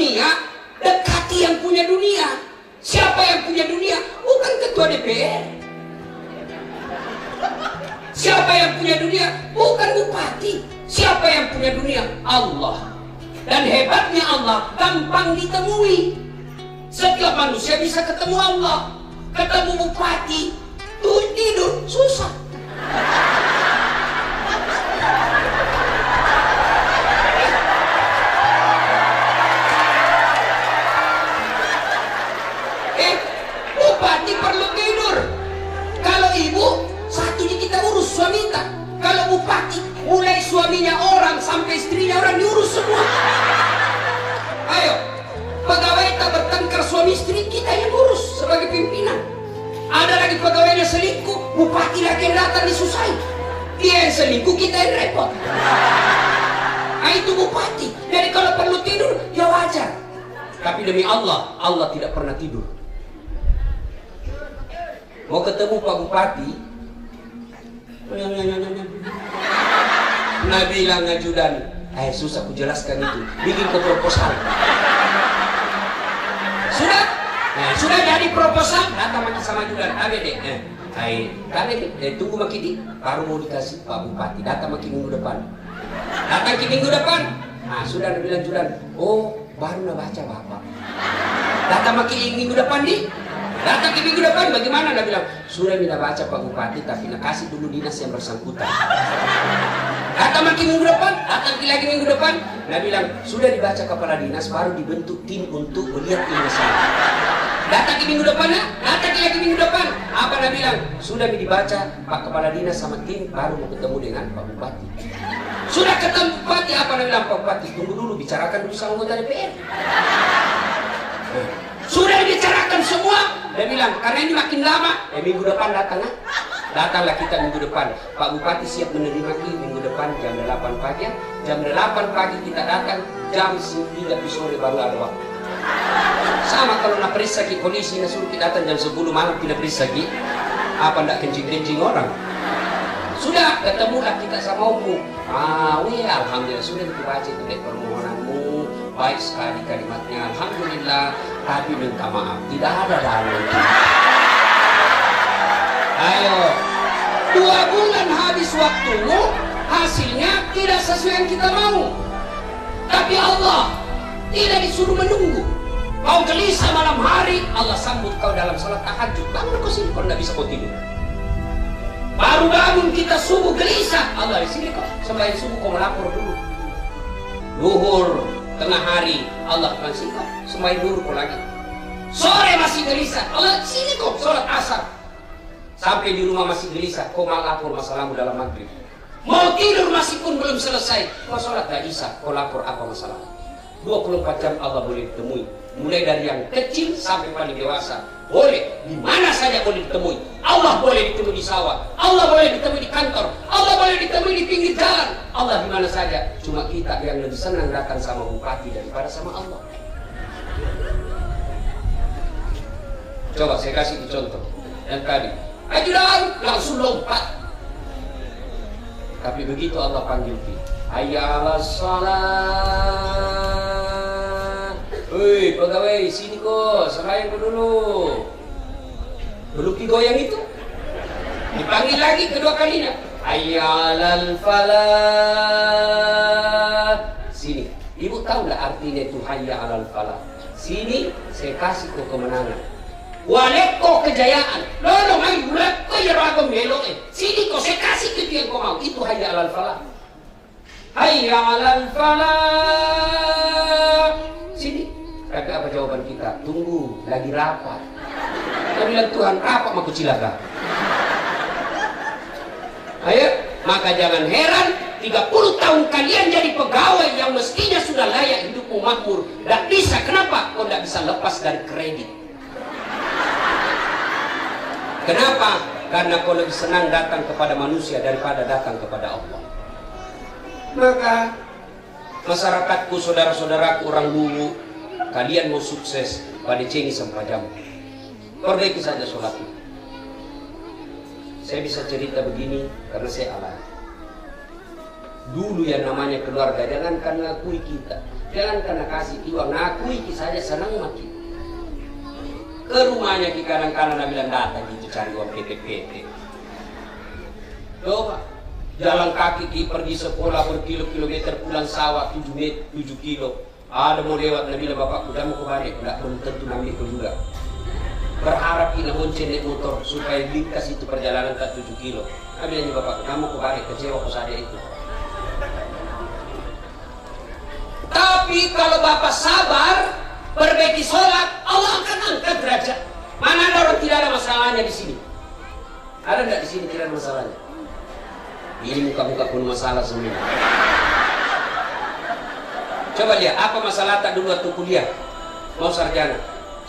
dunia, dekati yang punya dunia. Siapa yang punya dunia? Bukan ketua DPR. Siapa yang punya dunia? Bukan bupati. Siapa yang punya dunia? Allah. Dan hebatnya Allah gampang ditemui. Setiap manusia bisa ketemu Allah. Ketemu bupati, tuh tidur susah. Bupati perlu tidur. Kalau ibu, satunya kita urus suaminya. Kalau bupati, mulai suaminya orang sampai istrinya orang diurus semua. Ayo, pegawai tak bertengkar suami istri, kita yang urus sebagai pimpinan. Ada lagi pegawainya selingkuh, bupati lagi yang datang disusahi. Dia yang selingkuh, kita yang repot. Nah itu bupati. Jadi kalau perlu tidur, ya wajar. Tapi demi Allah, Allah tidak pernah tidur. Mau ketemu Pak Bupati, nah bilang ajudan, susah ku jelaskan itu, bikin ke proposal. Sudah jadi proposal, datang maki sama ajudan, tunggu maki di, baru mau dikasih Pak Bupati, datang maki minggu depan. Datang ke minggu depan, sudah bilang ajudan, oh baru nak baca Bapak. Datang maki minggu depan di. Datang ke minggu depan, bagaimana? Dia bilang, sudah bila baca Pak Bupati, tapi nak kasih dulu dinas yang bersangkutan. Datang lagi minggu depan, datang lagi minggu depan. Dia bilang, sudah dibaca kepala dinas, baru dibentuk tim untuk melihat ini masalah. Datang ke minggu depan, datang lagi minggu depan. Apa dia bilang? Sudah dibaca Pak Kepala Dinas sama tim, baru mau ketemu dengan Pak Bupati. Sudah ketemu Bupati, apa dia bilang? Pak Bupati, tunggu dulu, bicarakan dulu sama anggota DPR. Sudah dibicarakan semua. Dia bilang, karena ini makin lama, minggu depan datang. Datanglah kita minggu depan. Pak Bupati siap menerima kita minggu depan jam 8 pagi. Jam 8 pagi kita datang, jam 9 sore baru ada waktu. Sama kalau nak periksa ke polisi, nak suruh kita datang jam 10 malam kita periksa ke. Apa ndak kencing-kencing orang? Sudah, ketemulah kita sama umum. Alhamdulillah, sudah kita baca itu dek permohonanmu. Baik sekali kalimatnya, alhamdulillah. Tapi minta maaf, tidak ada dalil. Ayo, 2 bulan habis waktumu, hasilnya tidak sesuai yang kita mau. Tapi Allah tidak disuruh menunggu. Kau gelisah malam hari, Allah sambut kau dalam salat tahajud. Bangun kau sini, kau tidak bisa kau tidur. Baru bangun kita subuh gelisah, Allah di sini kau. Sembahyang subuh kau melapor dulu. Duhur, tengah hari, Allah kasih kau. Sembahyang dulu kau lagi. Sore masih gelisah, Allah sini kau sholat asar. Sampai di rumah masih gelisah, kau lapor masalahmu dalam maghrib. Mau tidur masih pun belum selesai, kau sholat dah isya, kau lapor apa masalah. 24 jam Allah boleh ditemui. Mulai dari yang kecil sampai paling dewasa. Boleh, di mana saja boleh ditemui. Allah boleh ditemui di sawah, Allah boleh ditemui di kantor, Allah boleh ditemui di pinggir jalan. Allah di mana saja. Cuma kita yang lebih senang datang sama bupati daripada sama Allah. Coba saya kasih contoh. Yang tadi, ajudan langsung lompat. Tapi begitu Allah panggil kita, hayya 'alas shalah. Woi pegawai sini kok, sembahyang dulu. Belum digoyang itu, dipanggil lagi kedua kalinya, hayya 'alal falah. Sini, ibu tahu nggak artinya itu hayya 'alal falah? Sini saya kasih kau kemenangan. Waleko kejayaan. Loh, main bulat kau ya ragam belok. Sini kau saya kasih ke dia yang kau mau. Itu hayya 'alal falah. Hayya 'alal falah. Sini. Tapi apa jawaban kita? Tunggu, lagi rapat. Kita bilang Tuhan rapat maka cilaka. Ayo, maka jangan heran 30 tahun kalian jadi pegawai yang mestinya sudah layak hidupmu makmur. Tak bisa, kenapa? Kau tidak bisa lepas dari kredit. Kenapa? Karena kau lebih senang datang kepada manusia daripada datang kepada Allah. Maka masyarakatku, saudara-saudaraku orang dulu, kalian mau sukses pada cengi sampai jam, perbaiki saja sholatnya. Saya bisa cerita begini karena saya alami. Dulu yang namanya keluarga, jangankan ngakui kita, jangankan kasih uang, ngakui saja senang mati. Ke rumahnya ki kadang-kadang bilang datang gitu cari uang PT-PT. Coba jalan kaki ki pergi sekolah berkilo-kilometer, pulang sawah 7 kilo. Ada mau lewat, Nabi bilang bapak udah mau kebalik, tidak belum tentu nanti itu juga. Berharap kita bonceng naik motor supaya ringkas itu perjalanan ke 7 kilo. Nabi bilang bapak kamu kebalik, kecewa kok saja itu. Tapi kalau bapak sabar, perbaiki sholat, Allah akan angkat derajat. Mana ada orang tidak ada masalahnya di sini? Ada nggak di sini tidak ada masalahnya? Ini muka-muka pun masalah semua. Coba lihat, apa masalah tak dulu waktu kuliah? Mau sarjana.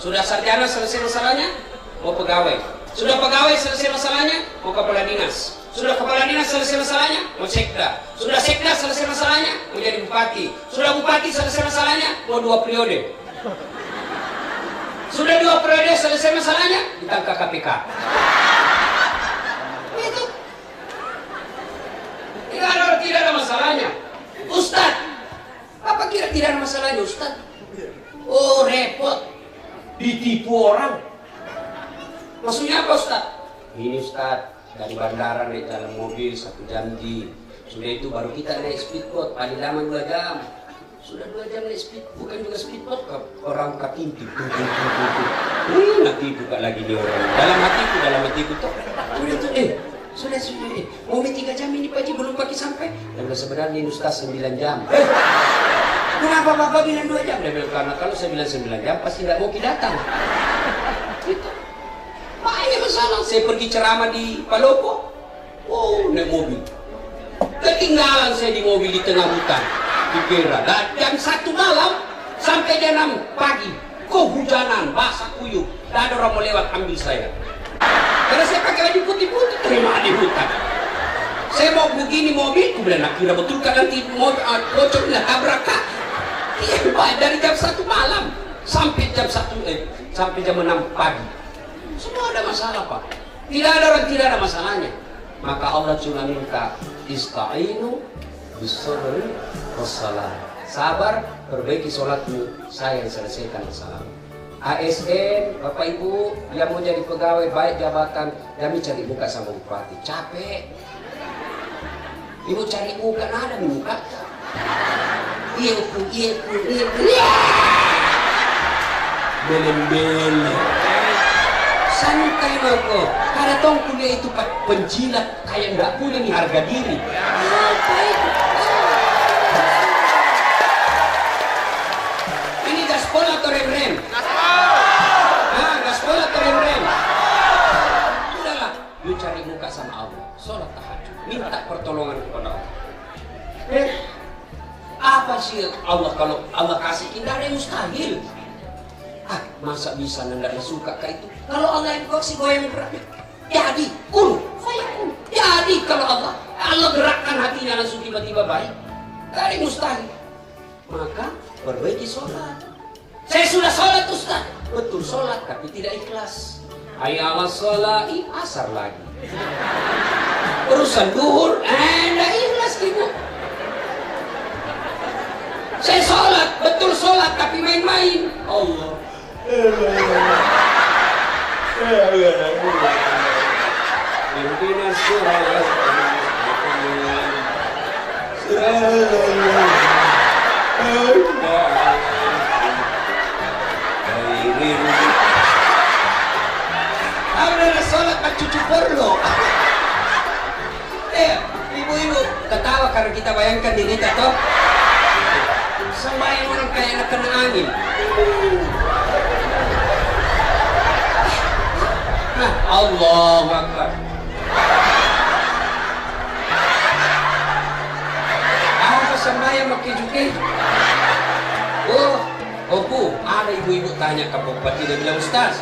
Sudah sarjana selesai masalahnya? Mau pegawai. Sudah pegawai selesai masalahnya? Mau kepala dinas. Sudah kepala dinas selesai masalahnya? Mau sekda. Sudah sekda selesai masalahnya? Mau jadi bupati. Sudah bupati selesai masalahnya? Mau 2 periode. Sudah 2 periode selesai masalahnya? Ditangkap KPK. Itu. Tidak ada masalahnya. Ustaz, apa kira tidak ada masalahnya Ustaz? Oh repot, ditipu orang. Maksudnya apa Ustaz? Ini Ustaz, dari bandara naik dalam mobil 1 jam sudah itu baru kita naik speedboat paling lama 2 jam. Sudah 2 jam naik bukan juga speedboat, orang katintip. Nanti buka lagi nih orang. Dalam hatiku tuh. Sudah mau 3 jam ini Pak Haji belum pakai sampai. Dan sebenarnya ini Ustaz 9 jam. Kenapa Bapak bilang 2 jam? Dia bilang karena kalau saya bilang 9 jam pasti nggak mau datang. Gitu. Ini masalah. Saya pergi ceramah di Palopo. Oh, naik mobil. Ketinggalan saya di mobil di tengah hutan. Dikira. Dan jam 1 malam sampai jam 6 pagi. Kehujanan, basah kuyup. Dan ada orang mau lewat ambil saya. Karena saya pakai baju putih-putih, terima di hutan. Saya mau begini mobil, aku bilang, nak kira betul kan nanti bocor bilang tabrak kak. Iya Pak, dari jam 1 malam sampai jam 6 pagi. Semua ada masalah Pak. Tidak ada masalahnya. Maka Allah cuma minta ista'inu bis-sabri was-salah. Sabar, perbaiki sholatmu, saya yang selesaikan masalahmu. ASN, Bapak Ibu yang mau jadi pegawai baik jabatan, kami cari muka sama bupati, capek. Ibu cari muka, ada muka. Iya. Belen. Santai Mako. Karena tong kuliah itu penjilat kayak nggak punya nih harga diri. Apa itu? Ini gaspol atau rem? Gaspol atau rem? Udahlah, lu cari muka sama Allah, sholat tahajud, minta pertolongan kepada Allah. Apa sih Allah kalau Allah kasih? Tidak ada yang mustahil. Masa bisa nggak suka kayak itu? Kalau Allah yang kasih goyang berat, jadi fayakun. Jadi kalau Allah gerakkan hatinya langsung tiba-tiba baik, tidak ada yang mustahil. Maka perbaiki sholat. Saya sudah sholat Ustaz, betul sholat tapi tidak ikhlas. Hayya 'alas sholati, asar lagi. Urusan duhur, tidak ikhlas Ibu. Saya sholat, betul sholat tapi main-main. Allah. Ihdinas siratal Ada sholat pak cucu porno. Ibu-ibu ketawa karena kita bayangkan diri kita toh. Sembahyang orang kayak anak kena angin. Allahu Akbar. Apa sembahyang pakai juke? Bu, ada ibu-ibu tanya ke Bapak, dia bilang Ustaz,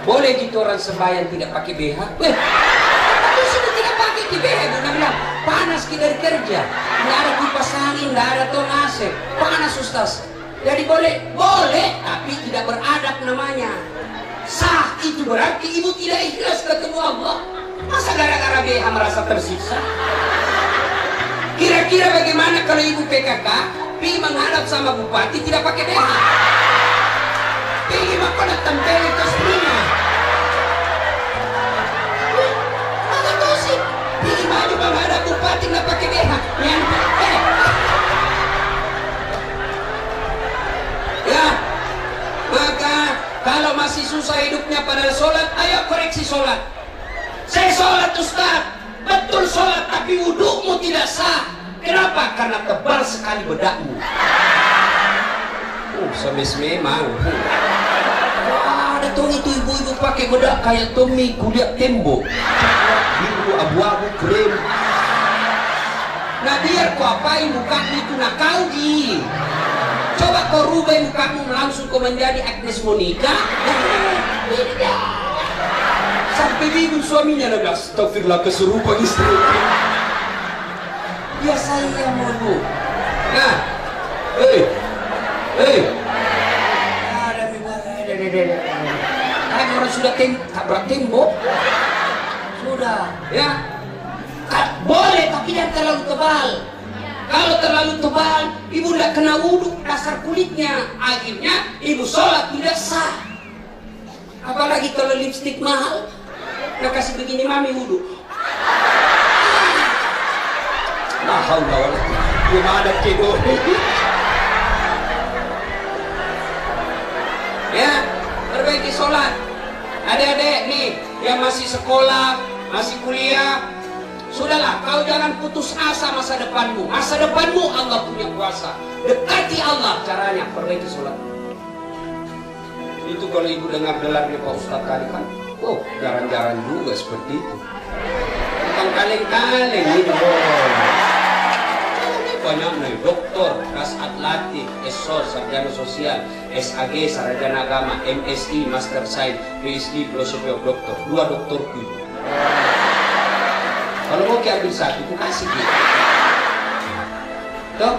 boleh gitu orang sembahyang tidak pakai BH? Tapi sudah tidak pakai di BH, dia bilang panas kita dari kerja, nggak ada kipas angin, nggak ada tong AC, panas Ustaz. Jadi boleh, tapi tidak beradab namanya. Sah itu berarti ibu tidak ikhlas ketemu Allah. Masa gara-gara BH merasa tersiksa? Kira-kira bagaimana kalau ibu PKK pergi menghadap sama bupati tidak pakai BH? Pergi makan tempel itu sebenarnya. Maka tuh sih pergi maju menghadap bupati tidak pakai BH. Ya, maka kalau masih susah hidupnya pada sholat, ayo koreksi sholat. Saya sholat Ustaz, betul sholat, tapi wudukmu tidak sah. Kenapa? Karena tebal sekali bedakmu. Semis memang. Ada tuh itu ibu-ibu pakai bedak kayak Tommy kuliah tembok. Biru, abu-abu, krem. Nah biar kau apain mukamu itu nak kau di. Coba kau rubah mukamu langsung kau menjadi Agnes Monica. Sampai bingung suaminya bilang, astagfirullah kesurupan istri. Ya saya mau. Nah, ada orang sudah tabrak tembok. Sudah, ya. Boleh tapi jangan terlalu tebal. Kalau terlalu tebal, ibu tidak kena wudhu dasar kulitnya. Akhirnya ibu sholat tidak sah. Apalagi kalau lipstik mahal. Nah kasih begini mami wudhu. Nah haula wala quwwata gimana kego. Ya, perbaiki sholat. Adik-adik nih yang masih sekolah, masih kuliah, sudahlah kau jangan putus asa masa depanmu. Masa depanmu Allah punya kuasa. Dekati Allah, caranya perbaiki sholat. Itu kalau ibu dengar gelarnya Pak Ustadz tadi kan, oh jarang-jarang juga seperti itu. Bukan kaleng-kaleng ini banyak nih, doktor, Kasat Latif, SSOS, Sarjana Sosial, SAG, Sarjana Agama, MSI, Master Science, PhD, Philosophy of Doctor, 2 doktorku. Kalau mau ambil satu, aku kasih gitu. Tuh,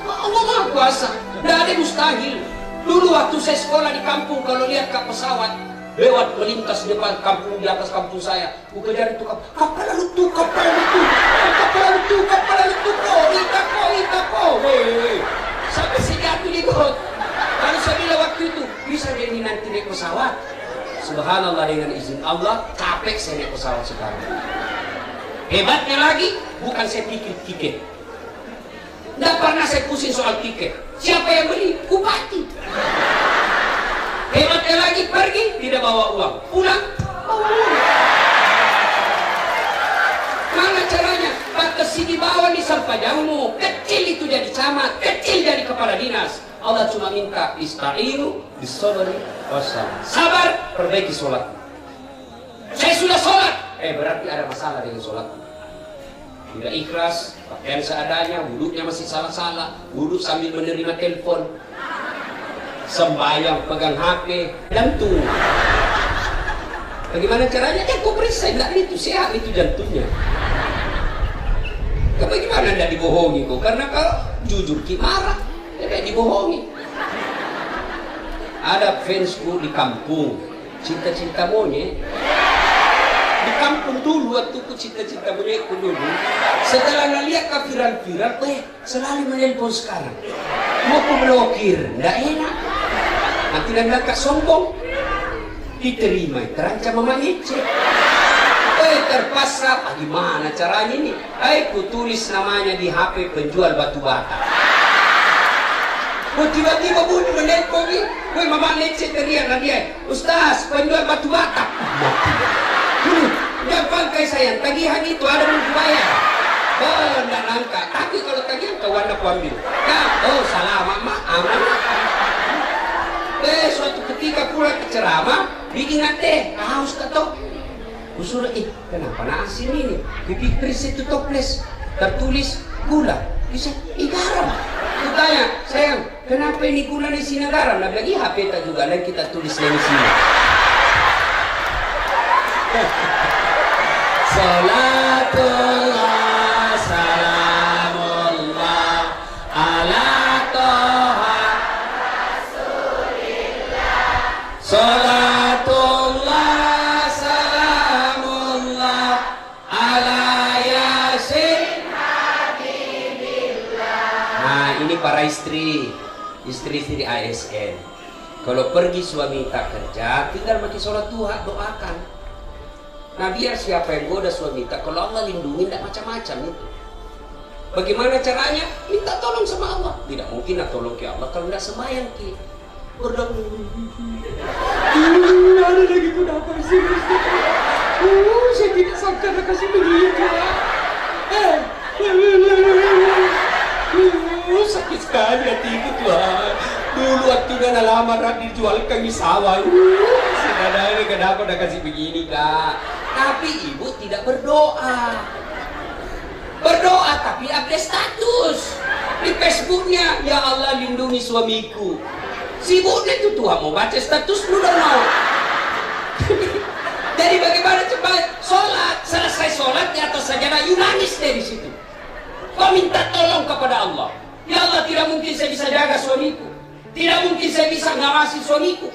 Allah Maha Kuasa, tidak ada mustahil. Dulu waktu saya sekolah di kampung, kalau lihat kapal pesawat lewat melintas depan kampung, di atas kampung saya, aku kejar itu kapal lalu tuh, kapal lalu tuh, kapal lalu tuh, kapal lalu tuh, itako, sampai saya jatuh di got. Kalau saya bilang waktu itu bisa jadi nanti naik pesawat. Subhanallah, dengan izin Allah capek saya naik pesawat sekarang. Hebatnya lagi, bukan saya pikir tiket. Tidak pernah saya pusing soal tiket. Siapa yang beli? Bupati. Hebatnya lagi, pergi tidak bawa uang, pulang bawa uang. Mana caranya? Batas di bawah di sampajangmu, kecil itu jadi camat, kecil jadi kepala dinas. Allah cuma minta ista'inu bisabri wassabar. Sabar, perbaiki sholat. Saya sudah sholat, berarti ada masalah dengan sholat. Tidak ikhlas, pakaian seadanya, wuduknya masih salah-salah, wuduk sambil menerima telepon, sembahyang pegang HP, jantung. Bagaimana caranya? Kau periksa, tidak itu sehat itu jantungnya. Bagaimana tidak dibohongi kau? Karena kau jujur marah, tidak dibohongi. Ada fansku di kampung, cinta-cinta monyet. Di kampung dulu waktu ku cinta-cinta monyetku dulu. Setelah ngeliat viral-viral, selalu menelpon sekarang. Mau ku blokir, tidak enak. Nanti dia bilang kak sombong. Diterima, terancam mama Ece. Terpaksa, gimana caranya ini? Ku tulis namanya di HP penjual batu bata. Tiba-tiba bunyi menelpon ni. Mama Ece teriak lah dia, Ustaz, penjual batu bata. Jangan pangkai sayang, tagihan itu ada yang dibayar. Tidak langka, tapi kalau tagihan kawan aku ambil. Salah mama, aman. Suatu ketika pulang ke ceramah, bikin teh, haus ketok. Kusuruh, kenapa nasi ini? Pipi kris itu toples, tertulis gula. Bisa, garam. Kutanya, sayang, kenapa ini gula di sini garam? Nah, lagi HP tak juga, dan kita tulis di sini. Salatullah, salamullah, ala toha Rasulillah. Salatullah, salamullah, ala yasin Ini para istri di ASN. Kalau pergi suami tak kerja, tinggal maki sholat duha, doakan. Nah biar siapa yang goda suami tak, kalau Allah lindungi, tidak macam-macam itu. Bagaimana caranya? Minta tolong sama Allah. Tidak mungkin nak tolong ke Allah kalau tidak sembahyang ke. Berdoa. Ada lagi kenapa sih? Saya tidak sangka nak kasih begitu. Sakit sekali hatiku Tuhan. Dulu waktu dia lama dijual kami sawah. Sebenarnya kenapa nak kasih begini kak? Tapi ibu tidak berdoa. Berdoa tapi update status di Facebooknya, ya Allah lindungi suamiku. Sibuknya itu Tuhan mau baca status lu dan mau. Jadi bagaimana coba sholat, selesai sholat di atas sajadah, you nangis dari situ. Kau minta tolong kepada Allah. Ya Allah, tidak mungkin saya bisa jaga suamiku. Tidak mungkin saya bisa ngawasi suamiku.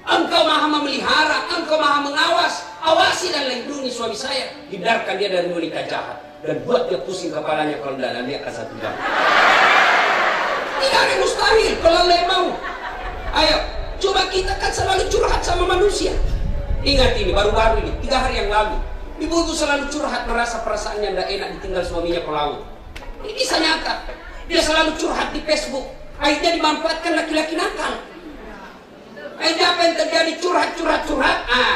Engkau maha memelihara, engkau maha mengawas. Awasi dan lindungi suami saya. Hindarkan dia dari wanita jahat. Dan buat dia pusing kepalanya kalau tidak, dia akan satu jam. Tidak ada mustahil kalau Allah mau. Ayo, coba kita kan selalu curhat sama manusia. Ingat ini, baru-baru ini, 3 hari yang lalu, ibu-ibu selalu curhat merasa perasaannya tidak enak ditinggal suaminya ke laut. Ini bisa nyata. Dia selalu curhat di Facebook. Akhirnya dimanfaatkan laki-laki nakal. Akhirnya apa yang terjadi? Curhat.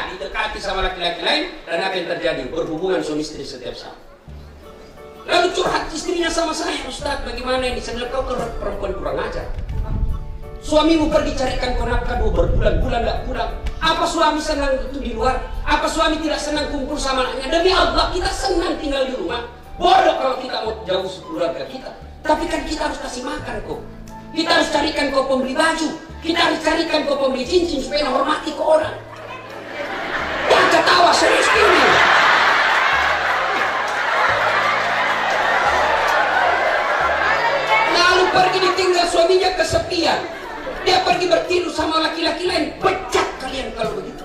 Didekati sama laki-laki lain. Dan apa yang terjadi? Berhubungan suami istri setiap saat. Lalu curhat istrinya sama saya, Ustaz, bagaimana ini? Saya bilang, kau perempuan kurang ajar. Suamimu pergi carikan kau nafkah berbulan-bulan tidak pulang. Apa suami senang itu di luar? Apa suami tidak senang kumpul sama anaknya? Demi Allah kita senang tinggal di rumah. Bodoh kalau kita mau jauh keluarga kita. Tapi kan kita harus kasih makan kau. Kita harus carikan kau pembeli baju. Kita harus carikan kau pembeli cincin supaya hormati ke orang. Jangan ketawa, serius ini. Lalu pergi ditinggal suaminya kesepian. Dia pergi bertidur sama laki-laki lain. Pecat kalian kalau begitu.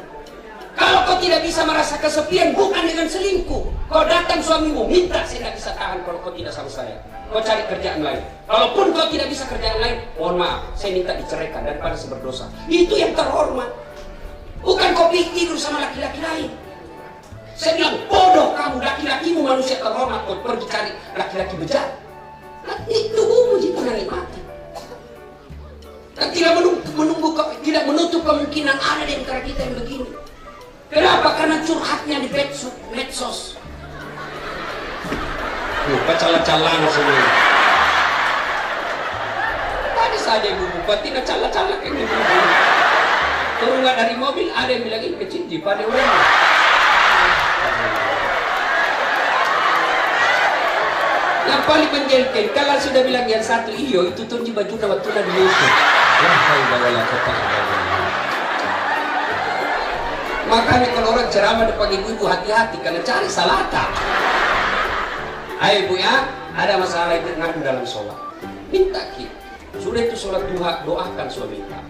Kalau kau tidak bisa merasa kesepian, bukan dengan selingkuh. Kau datang suamimu, minta, saya tidak bisa tahan kalau kau tidak sama saya. Kau cari kerjaan lain. Kalaupun kau tidak bisa kerjaan lain, mohon maaf, saya minta diceraikan daripada saya berdosa. Itu yang terhormat. Bukan kau tidur sama laki-laki lain. Saya bilang, bodoh kamu, laki-lakimu manusia terhormat. Kau pergi cari laki-laki bejat. Itu uji mati. Dan tidak menutup kemungkinan ada di antara kita yang begini. Kenapa? Karena curhatnya di medsos. Cala-calang semua. Tadi saja ibu bupati cala-cala kayak gitu. Turun nggak dari mobil, ada yang bilang ini kecil pada orang. Yang paling menjengkel, kalau sudah bilang yang satu iyo, itu tunjuk baju waktu di YouTube. Makanya kalau orang ceramah depan ibu-ibu hati-hati, karena cari salahkah. Ayo ibu ya, ada masalah itu ngadu dalam sholat. Minta ki, sudah itu sholat duha, doakan suami kita.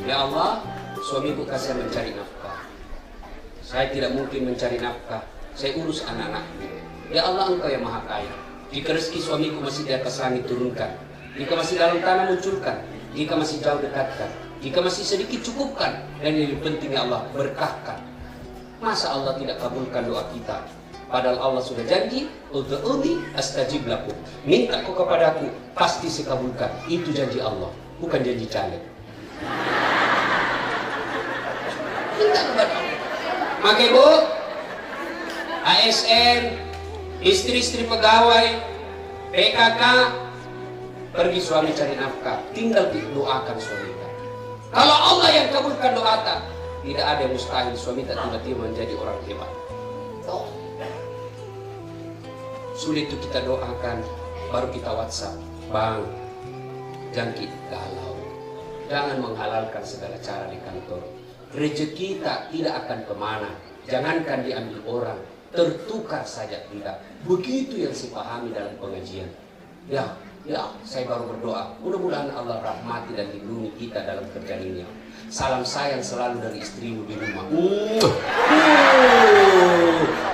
Ya Allah, suamiku kasih mencari nafkah. Saya tidak mungkin mencari nafkah, saya urus anak-anak. Ya Allah, engkau yang maha kaya. Jika rezeki suamiku masih di atas langit, turunkan. Jika masih dalam tanah, munculkan. Jika masih jauh, dekatkan. Jika masih sedikit, cukupkan. Dan yang penting ya Allah, berkahkan. Masa Allah tidak kabulkan doa kita? Padahal Allah sudah janji, ud'uuni astajib lakum. Minta kau kepadaku, pasti saya kabulkan. Itu janji Allah, bukan janji caleg. Minta kepada Allah. Maka ibu, ASN, istri-istri pegawai, PKK, pergi suami cari nafkah, tinggal doakan suami. Kalau Allah yang kabulkan doa tak, tidak ada yang mustahil suami tak tiba-tiba menjadi orang hebat. Sulit itu kita doakan, baru kita WhatsApp, Bang, jangan kita galau, jangan menghalalkan segala cara di kantor. Rezeki kita tidak akan kemana, jangankan diambil orang, tertukar saja tidak. Begitu yang saya pahami dalam pengajian. Ya, saya baru berdoa, mudah-mudahan Allah rahmati dan lindungi kita dalam kerjaan ini. Salam sayang selalu dari istrimu di rumah.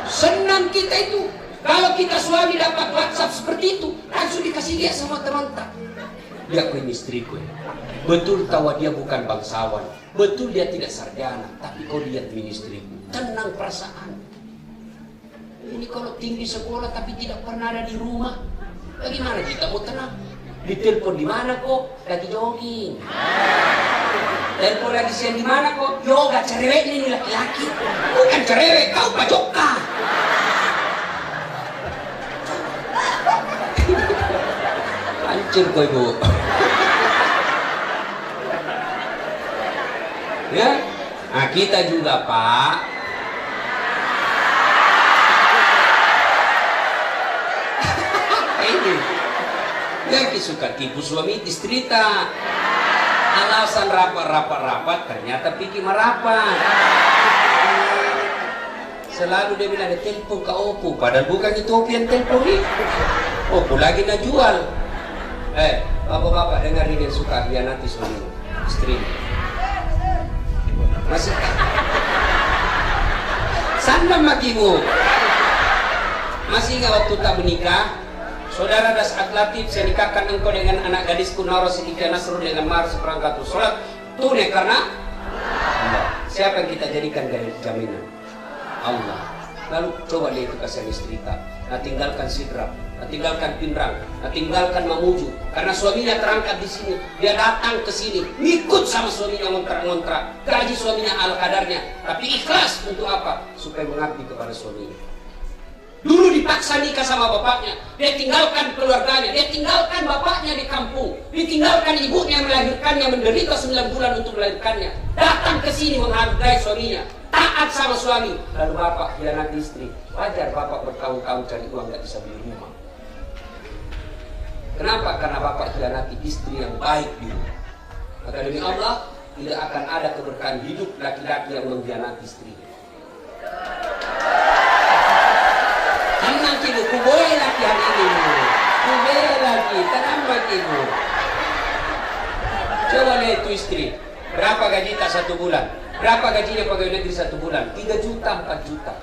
Senang kita itu. Kalau kita suami dapat WhatsApp seperti itu, langsung dikasih lihat sama teman-teman. Lihat ini istriku. Betul tahu dia bukan bangsawan. Betul dia tidak sarjana. Tapi kau lihat ini istriku. Tenang perasaan. Ini kalau tinggi sekolah tapi tidak pernah ada di rumah. Bagaimana kita mau tenang? Ditelepon di mana kok? Lagi jogging. Telepon lagi siang di mana kok? Yoga, cerewet ini laki-laki. Bukan cerewet, kau pajoka. Hancur kau ibu. Ya, nah kita juga Pak. Ini yang suka tipu suami istri tak. Alasan rapat ternyata pikir merapat. Selalu dia bilang telepon ke Oppo, padahal bukan itu Oppo yang telepon nih. Oppo lagi nak jual. Bapak-bapak dengar ini yang suka hianati suami istri. Masih sandam makimu. Masih ingat waktu tak menikah? Saudara Dasat Latif, saya nikahkan engkau dengan anak gadisku Nara Sidika Nasrul dengan mahar seperangkat sholat tunai karena Allah. Siapa yang kita jadikan jaminan? Allah. Lalu coba lihat itu kasihan istri tak. Nah tinggalkan sidrap, nah tinggalkan pinrang, nah tinggalkan mamuju. Karena suaminya terangkat di sini, dia datang ke sini, ngikut sama suaminya ngontrak-ngontrak. Gaji suaminya ala kadarnya, tapi ikhlas untuk apa? Supaya mengabdi kepada suaminya. Dulu dipaksa nikah sama bapaknya, dia tinggalkan keluarganya, dia tinggalkan bapaknya di kampung, ditinggalkan ibunya yang melahirkannya, menderita 9 bulan untuk melahirkannya, datang ke sini menghargai suaminya, taat sama suami. Lalu bapak hianati istri. Wajar bapak bertahun-tahun cari uang gak bisa beli rumah. Kenapa? Karena bapak hianati istri yang baik di rumah. Maka demi Allah tidak akan ada keberkahan hidup laki-laki yang mengkhianati istri. Tenang ibu, kuboy lagi hari ini. Kuboy lagi, tenang ibu. Coba lihat itu istri. Berapa gaji tak 1 bulan? Berapa gajinya pegawai negeri 1 bulan? 3 juta, 4 juta.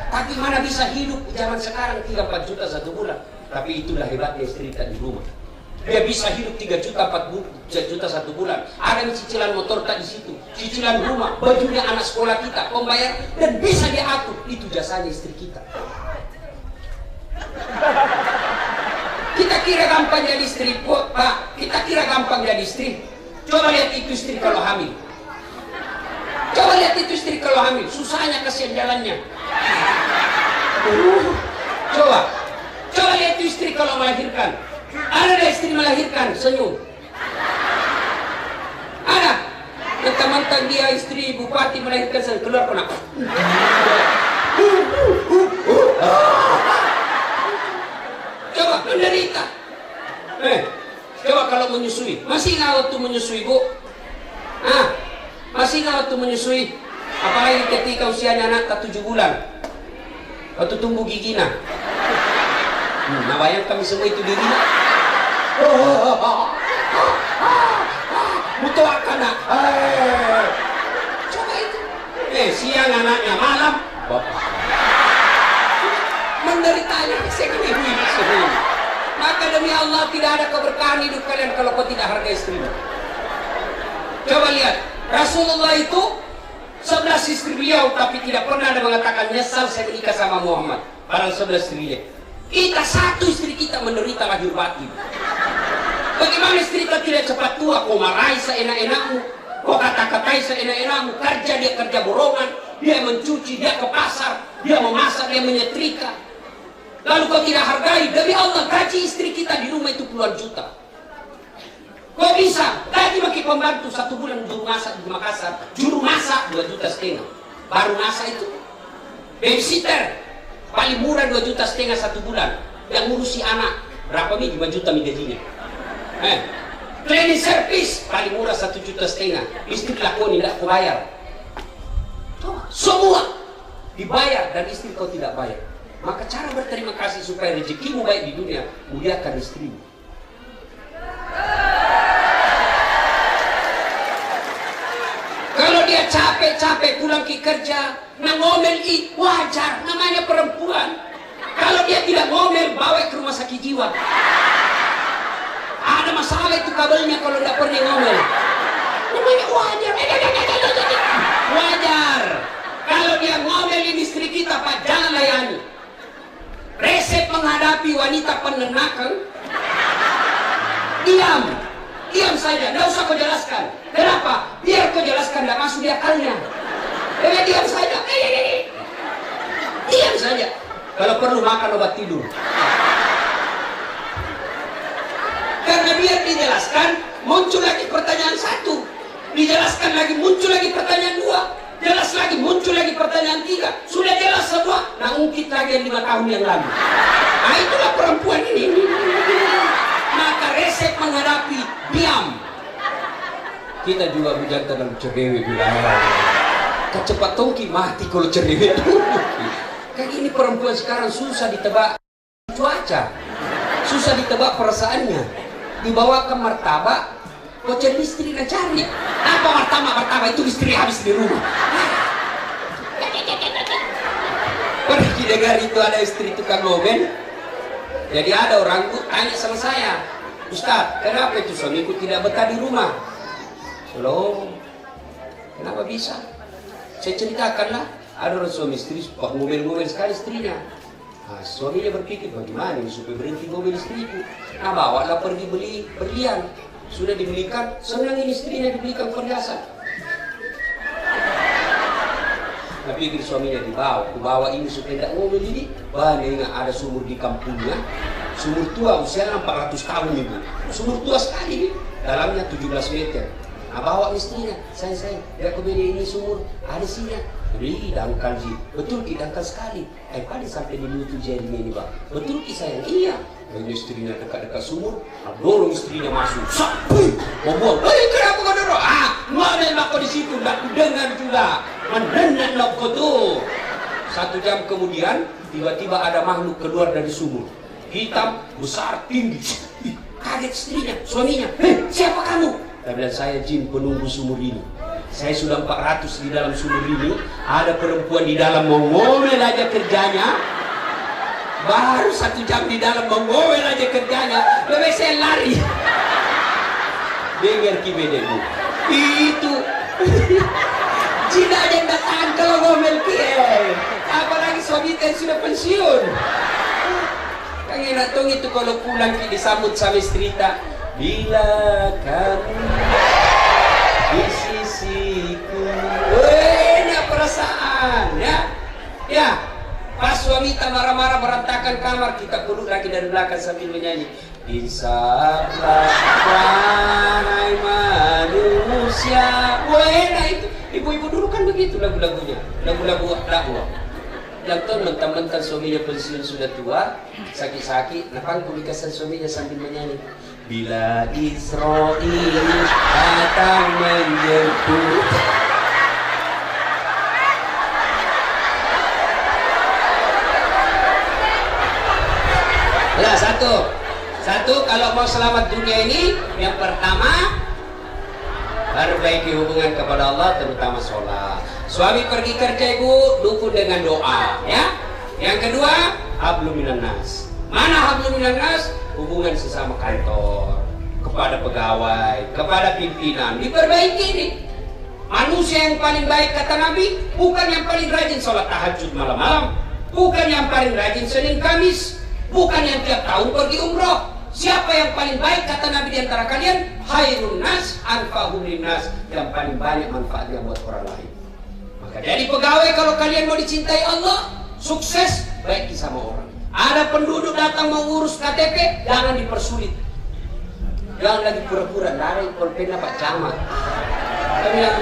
Tapi mana bisa hidup zaman sekarang 3-4 juta 1 bulan? Tapi itulah hebatnya istri tak di rumah. Dia bisa hidup 3 juta, 4 juta 1 bulan. Ada cicilan motor tak di situ, cicilan rumah, bajunya anak sekolah kita, pembayar, dan bisa dia atur. Itu jasanya istri kita. Kita kira gampang jadi istri, Pak. Kita kira gampang jadi istri. Coba lihat itu istri kalau hamil. Coba lihat itu istri kalau hamil, susahnya kasihan jalannya. Coba lihat itu istri kalau melahirkan. Ada istri melahirkan senyum. Ada. Mentang-mentang dia istri bupati melahirkan senyum, keluar pernah. Coba menderita. Coba kalau menyusui. Masih ingat waktu menyusui, Bu? Masih ingat waktu menyusui? Apalagi ketika usianya anak tak 7 bulan. Waktu tumbuh giginya. Nah bayang kami semua itu giginya. Butuh akan nak. Coba itu. Siang anaknya, malam bapak. Menderitanya segini. Maka demi Allah tidak ada keberkahan hidup kalian kalau kau tidak hargai istrimu. Coba lihat, Rasulullah itu 11 istri beliau, tapi tidak pernah ada mengatakan nyesal saya menikah sama Muhammad. Padahal 11 istri dia. Kita 1 istri kita menderita lahir batin. Bagaimana istri kita tidak cepat tua? Kau marahi seenak-enakmu, kau kata-katai seenak-enakmu, dia kerja borongan, dia mencuci, dia ke pasar, dia memasak, dia menyetrika. Lalu kau tidak hargai. Demi Allah gaji istri kita di rumah itu puluhan juta. Kau bisa gaji bagi pembantu 1 bulan juru masak di Makassar, juru masak 2,5 juta. Baru masak itu. Babysitter paling murah 2,5 juta 1 bulan. Yang ngurusi anak berapa nih? 5 juta nih gajinya. Cleaning service paling murah 1,5 juta. Istri lakoni tidak kau bayar. Semua dibayar dan istri kau tidak bayar. Maka cara berterima kasih supaya rezekimu baik di dunia, muliakan istrimu. Kalau dia capek-capek pulang ke kerja, ngomel wajar, namanya perempuan. Kalau dia tidak ngomel, bawa ke rumah sakit jiwa. Ada masalah itu kabelnya kalau nggak pernah ngomel. Namanya wajar. Wajar. Kalau dia ngomelin istri kita, Pak, jangan layani. Resep menghadapi wanita penenakan, diam saja, tidak usah kau jelaskan. Kenapa? Biar kau jelaskan tidak masuk di akalnya. Diam saja. Diam saja. Kalau perlu makan obat tidur. Karena biar dijelaskan, muncul lagi pertanyaan satu, dijelaskan lagi, muncul lagi pertanyaan dua, jelas lagi, muncul lagi pertanyaan tiga. Sudah jelas semua, nah ungkit lagi 5 tahun yang lalu. Nah itulah perempuan ini. Maka resep menghadapi, diam. Kita juga bujang dalam cedewe bilang, kecepat tongki mati kalau cedewe. Kayak ini perempuan sekarang susah ditebak cuaca, susah ditebak perasaannya. Dibawa ke martabak, voucher istri nak cari. Apa martabak itu istri habis di rumah. Pernah di negara itu ada istri tukang ngomel. Jadi ada orang tuh tanya sama saya, Ustaz, kenapa itu suamiku tidak betah di rumah? Loh, kenapa bisa? Saya ceritakanlah, ada orang suami istri ngomel-ngomel sekali istrinya. Nah, suaminya berpikir bagaimana ini supaya berhenti ngomel istriku. Nah, bawalah pergi beli berlian. Sudah dibelikan, senang ini istrinya dibelikan perhiasan. Nah, pikir suaminya dibawa ini supaya tidak ngomel ini. Wah, ingat ada sumur di kampungnya. Sumur tua, usia 400 tahun itu. Sumur tua sekali, dalamnya 17 meter. Nah, bawa istrinya, sayang, lihat ke beda ini sumur, ada sinya. Beri dangkal sih, betul ki dangkal sekali. Pada sampai di lutut jarinya ini, Bang. Betul ki sayang, iya. Dan istrinya dekat-dekat sumur, dorong istrinya masuk. Sapi, ngomong, kenapa kau dorong? Ngomel kau di situ, nak dengar juga. Mendengar kau tuh. 1 jam kemudian, tiba-tiba ada makhluk keluar dari sumur. Hitam, besar, tinggi. Kaget istrinya, suaminya. Siapa kamu? Dia bilang, saya jin penunggu sumur ini. Saya sudah 400 di dalam sumur ini. Ada perempuan di dalam mau ngomel aja kerjanya. Baru 1 jam di dalam mau ngomel aja kerjanya. Lebih saya lari. Dengar kibedemu. Itu. Jin aja yang datang kalau ngomel kie. Apalagi suami yang sudah pensiun. Kang Inatong itu kalau pulang disambut sama istri tak. Bila kamu di sisiku, enak perasaan, ya. Pas suami tak marah-marah berantakan kamar, kita duduk lagi dari belakang sambil menyanyi. Insaflah wahai manusia. Enak itu. Ibu-ibu dulu kan begitu lagu-lagunya, lagu-lagu dakwah. Yang tuh mentang-mentang suaminya pensiun sudah tua, sakit-sakit, napang kumikasan suaminya sambil menyanyi. Bila Israel datang menjemput. Nah, satu kalau mau selamat dunia ini, yang pertama perbaiki hubungan kepada Allah, terutama sholat. Suami pergi kerja, ibu dukung dengan doa, ya. Yang kedua, hablum minan nas. Mana hablum minan nas? Hubungan sesama kantor, kepada pegawai, kepada pimpinan, diperbaiki nih. Manusia yang paling baik kata Nabi, bukan yang paling rajin sholat tahajud malam-malam, bukan yang paling rajin Senin Kamis, bukan yang tiap tahun pergi umroh. Siapa yang paling baik kata Nabi di antara kalian? Khairun nas anfa'uhum linnas, yang paling banyak manfaatnya buat orang lain. Maka jadi pegawai, kalau kalian mau dicintai Allah, sukses, baiki sama orang. Ada penduduk datang mau urus KTP, jangan dipersulit. Jangan lagi pura-pura, dari pulpennya Pak Camat. Kita bilang,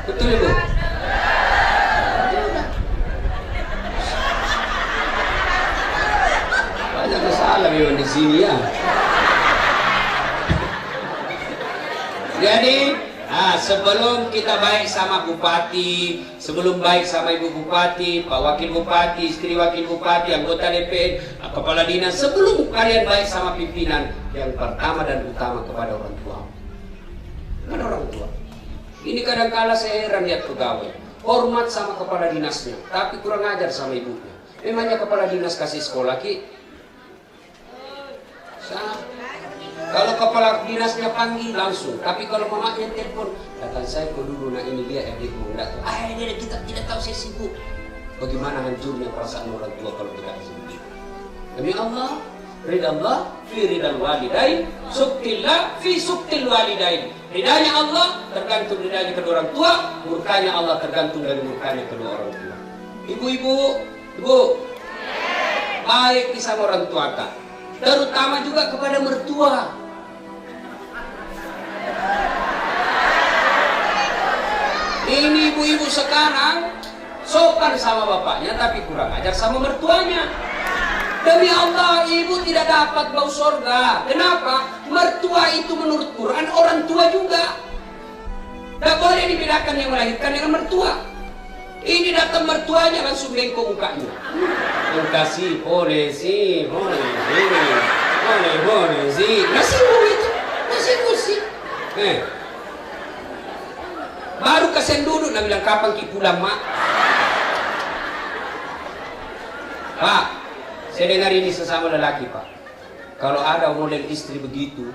betul ibu? Banyak masalah memang di sini ya. Jadi, sebelum kita baik sama bupati, sebelum baik sama ibu bupati, pak wakil bupati, istri wakil bupati, anggota DPR, kepala dinas, sebelum kalian baik sama pimpinan, yang pertama dan utama kepada orang tua. Kepada orang tua. Ini kadang-kala saya heran lihat pegawai, hormat sama kepala dinasnya, tapi kurang ajar sama ibunya. Memangnya kepala dinas kasih sekolah ki? Kalau kepala dinasnya panggil langsung. Tapi kalau mamanya telepon, datang saya kok dulu, nah ini dia adikmu, enggak tahu. Dia kita tidak tahu, saya sibuk. Bagaimana hancurnya perasaan orang tua kalau kita sibuk. Demi Allah, ridallah fi ridal walidain, suktillah fi suktil walidain. Ridanya Allah tergantung ridanya kedua orang tua, murkanya Allah tergantung dari murkanya kedua orang tua. Ibu-ibu, baik sama orang tua tak, terutama juga kepada mertua. Ini ibu-ibu sekarang sopan sama bapaknya tapi kurang ajar sama mertuanya. Demi Allah, ibu tidak dapat bau sorga. Kenapa? Mertua itu menurut Quran orang tua juga. Tidak boleh dibedakan yang melahirkan dengan mertua. Ini datang mertuanya langsung bengkok mukanya. Terima kasih, boleh sih. Nasi itu, nasi. Baru kasihan duduk, nak bilang kapan ki pulang mak. Pak, saya dengar ini sesama lelaki Pak. Kalau ada model istri begitu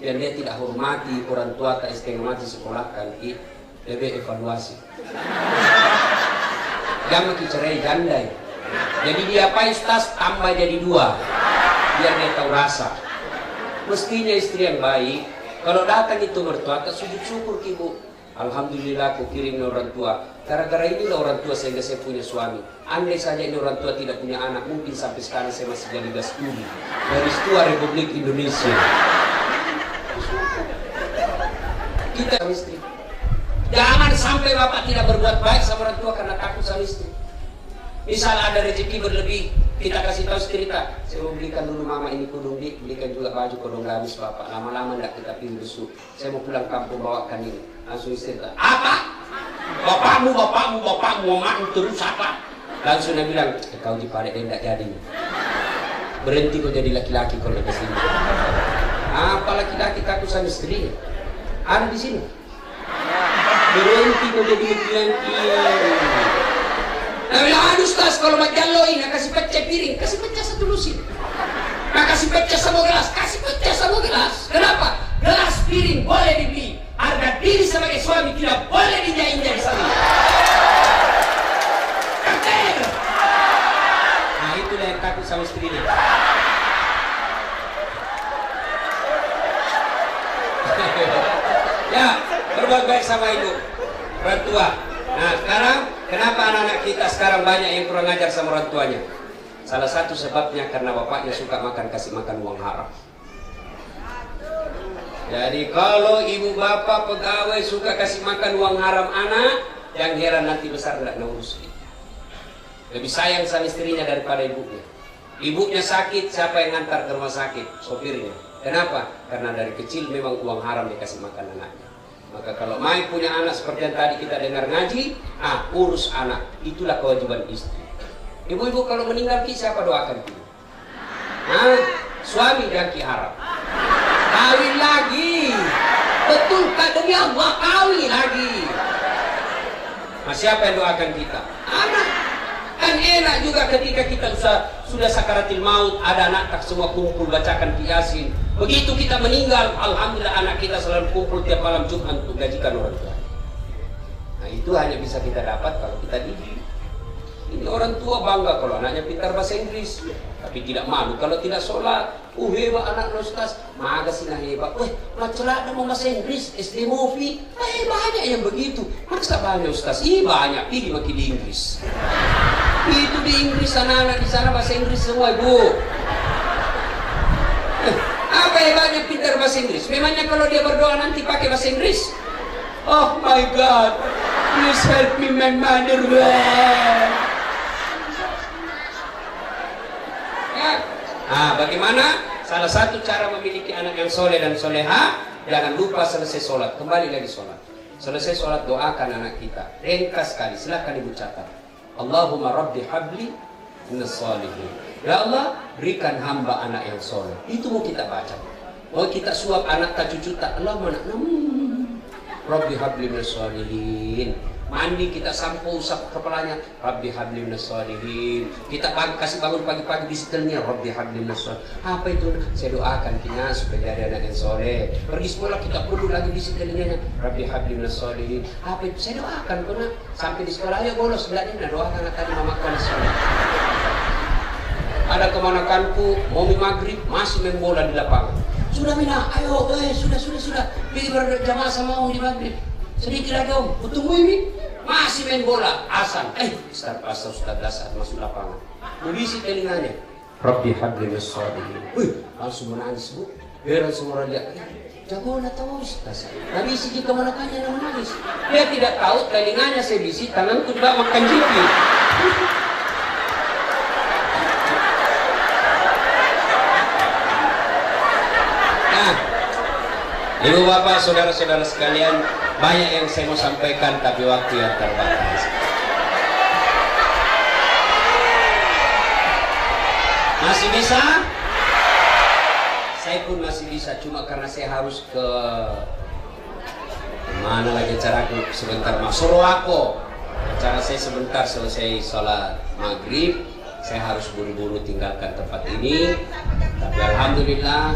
dan dia tidak hormati orang tua tak setengah mati sekolahkan, lebih evaluasi. Jangan cerai janda. Jadi dia apa Ustaz tambah jadi 2 biar dia tahu rasa. Mestinya istri yang baik kalau datang itu mertua tak sujud syukur ibu. Alhamdulillah aku kirim orang tua. Gara-gara inilah orang tua sehingga saya punya suami. Andai saja ini orang tua tidak punya anak, mungkin sampai sekarang saya masih jadi gastudi garis tua Republik Indonesia. Kita sama istri. Jangan sampai bapak tidak berbuat baik sama orang tua karena takut sama istri. Misal ada rezeki berlebih, kita kasih tahu cerita. Saya mau belikan dulu mama ini kudung di, belikan juga baju kodong gamis bapak. Lama-lama tidak kita pilih besuk. Saya mau pulang kampung bawakan ini. Langsung istri tak, apa? Bapakmu, mak terus apa? Langsung dia bilang, kau di Padek dia tidak jadi. Berhenti kau jadi laki-laki kalau ke sini. Apa laki-laki takut sama istri? Ada di sini. Berhenti kau jadi laki-laki. Nah bilang, aduh Ustaz, kalau mak jaloin, nak kasih pecah piring, kasih pecah 1 lusin. Nak kasih pecah sama gelas, kasih pecah sama gelas. Kenapa? Gelas piring boleh dibeli. Harga diri sebagai suami tidak boleh diinjak-injak di sana. Kakek. Nah itulah yang takut sama istrinya. Ya, berbuat baik sama ibu, orang tua. Nah sekarang, kenapa anak-anak kita sekarang banyak yang kurang ajar sama orang tuanya? Salah satu sebabnya karena bapaknya suka kasih makan uang haram. Jadi kalau ibu bapak pegawai suka kasih makan uang haram anak, yang heran nanti besar tidak ngurus. Lebih sayang sama istrinya daripada ibunya. Ibunya sakit, siapa yang ngantar ke rumah sakit? Sopirnya. Kenapa? Karena dari kecil memang uang haram dikasih makan anaknya. Maka kalau Mai punya anak seperti yang tadi kita dengar ngaji, urus anak. Itulah kewajiban istri. Ibu-ibu kalau meninggal siapa doakan kita? Suami dan haram. Kawin lagi. Betul Kak, demi Allah kawin lagi. Nah, siapa yang doakan kita? Anak. Kan enak juga ketika kita sudah sakaratil maut, ada anak tak semua kumpul bacakan Yasin. Begitu kita meninggal, alhamdulillah anak kita selalu kumpul tiap malam Jumat untuk gajikan orang tua. Nah itu hanya bisa kita dapat kalau kita didik. Ini orang tua bangga kalau anaknya pintar bahasa Inggris, tapi tidak malu kalau tidak sholat. Hebat anak Ustaz, maga sih hebat. Macelah ada mau bahasa Inggris, SD movie. Banyak yang begitu. Masa banyak Ustaz? Banyak, pergi makin di Inggris. Itu di Inggris, anak-anak di sana bahasa Inggris semua, ibu. Apa hebatnya pintar bahasa Inggris? Memangnya kalau dia berdoa nanti pakai bahasa Inggris? Oh my God, please help me my mother. Bagaimana? Salah satu cara memiliki anak yang soleh dan soleha, jangan lupa selesai sholat, kembali lagi sholat. Selesai sholat doakan anak kita. Ringkas sekali, silahkan ibu catat. Allahumma rabbi habli minas sholihin. Ya Allah, berikan hamba anak yang soleh. Itu mau kita baca. Mau kita suap anak tak cucu tak. Allahumma rabbi habli minas sholihin. Mandi kita sampo usap kepalanya, Rabbi habli minas sholihin. Kita kasih bangun pagi-pagi di setelnya, Rabbi habli minas sholihin. Apa itu? Saya doakan kita supaya jadi anak yang soleh. Pergi sekolah kita perlu lagi di setelnya, Rabbi habli minas sholihin. Apa itu? Saya doakan karena sampai di sekolah ayo bolos belajar, doakan tadi mama kalian soleh. Ada kemanakanku mau maghrib masih main bola di lapangan. Sudah Mina, ayo, sudah. Pergi berjamaah sama om di maghrib. Sedikit lagi om, tunggu ini. Masih main bola, asan. Ustaz dasar masuk lapangan. Berbisik telinganya. Rabbi habli minas sholihin. Langsung menangis bu. Biar semua orang lihat. Jago nak tahu Ustaz. Tapi bisik kemanakannya yang menangis. Dia tidak tahu telinganya saya bisik, tanganku juga makan jipit. Ibu bapak, saudara-saudara sekalian, banyak yang saya mau sampaikan tapi waktu yang terbatas. Masih bisa? Saya pun masih bisa, cuma karena saya harus ke mana lagi caraku sebentar Surwako. Cara saya sebentar selesai sholat maghrib, saya harus buru-buru tinggalkan tempat ini. Tapi alhamdulillah,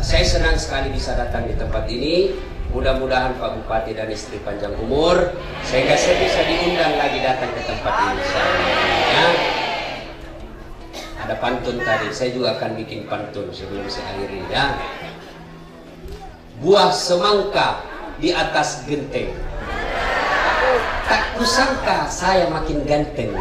saya senang sekali bisa datang di tempat ini. Mudah-mudahan Pak Bupati dan istri panjang umur, sehingga saya bisa diundang lagi datang ke tempat ini. Ya. Ada pantun tadi, saya juga akan bikin pantun sebelum saya akhiri ya. Buah semangka di atas genteng, tak kusangka saya makin ganteng.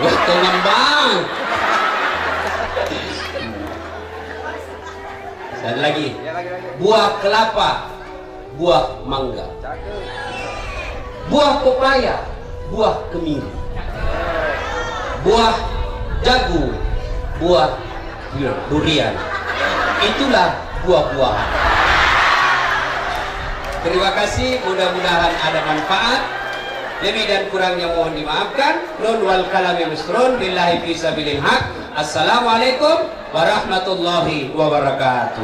Wah, pengembang. Dan lagi, buah kelapa, buah mangga, buah pepaya, buah kemiri, buah jagung, buah durian. Itulah buah-buahan. Terima kasih, mudah-mudahan ada manfaat. Lebih dan kurangnya mohon dimaafkan. Nun wal kalami misrun billahi fi sabilil haq. Assalamualaikum warahmatullahi wabarakatuh.